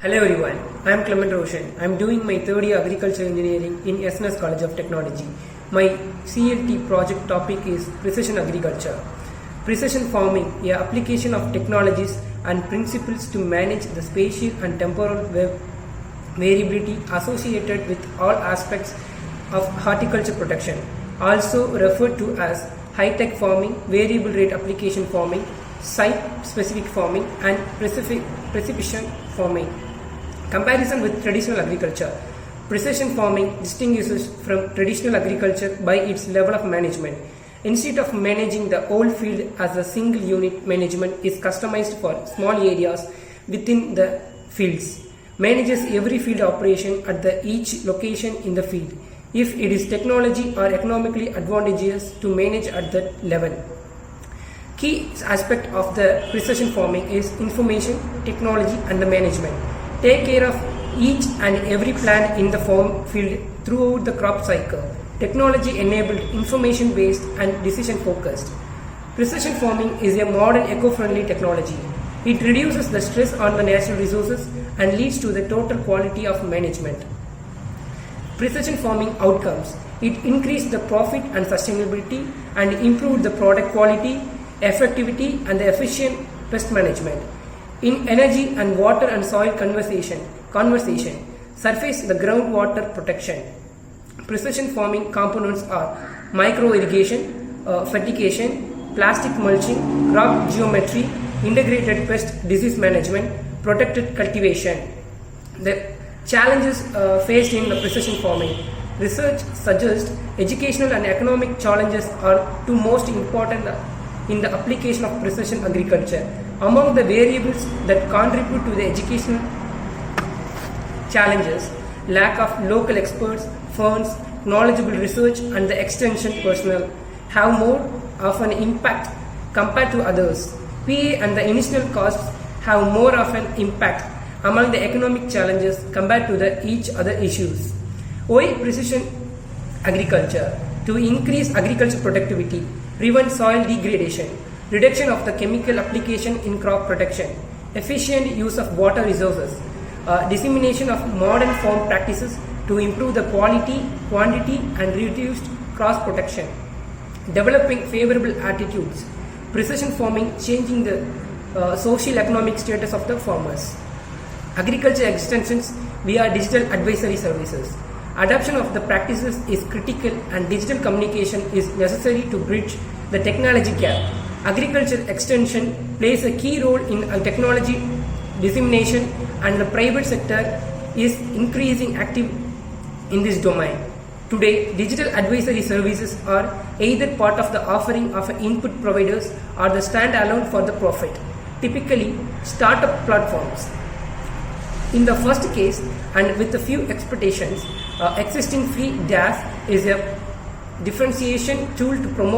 Hello everyone, I am Clement Roshan. I am doing my third year agriculture engineering in SNS College of Technology. My CLT project topic is precision agriculture. Precision farming, a application of technologies and principles to manage the spatial and temporal variability associated with all aspects of horticulture production, also referred to as high-tech farming, variable rate application farming, site-specific farming, and precision farming. Comparison with traditional agriculture. Precision farming distinguishes from traditional agriculture by its level of management. Instead of managing the whole field as a single unit, management is customized for small areas within the fields. Manages every field operation at each location in the field, if it is technology or economically advantageous to manage at that level. Key aspect of the precision farming is information, technology, and the management. Take care of each and every plant in the farm field throughout the crop cycle. Technology enabled, information based, and decision focused. Precision farming is a modern eco-friendly technology. It reduces the stress on the natural resources and leads to the total quality of management. Precision farming outcomes. It increased the profit and sustainability and improved the product quality, effectivity, and the efficient pest management. In energy and water and soil conservation, surface the groundwater protection. Precision farming components are micro irrigation, fertigation, plastic mulching, crop geometry, integrated pest disease management, protected cultivation. The challenges faced in the precision farming. Research suggests educational and economic challenges are two most important in the application of precision agriculture. Among the variables that contribute to the educational challenges, lack of local experts, funds, knowledgeable research, and the extension personnel have more of an impact compared to others. PA and the initial costs have more of an impact among the economic challenges compared to each other issues. Why precision agriculture? To increase agriculture productivity, prevent soil degradation, reduction of the chemical application in crop protection, efficient use of water resources, dissemination of modern farm practices to improve the quality, quantity, and reduced cross protection, developing favorable attitudes, precision farming changing the social economic status of the farmers, agriculture extensions via digital advisory services. Adoption of the practices is critical and digital communication is necessary to bridge the technology gap. Agriculture extension plays a key role in technology dissemination, and the private sector is increasing active in this domain. Today, digital advisory services are either part of the offering of input providers or the standalone for the profit, typically startup platforms. In the first case, and with a few expectations, existing free DAS is a differentiation tool to promote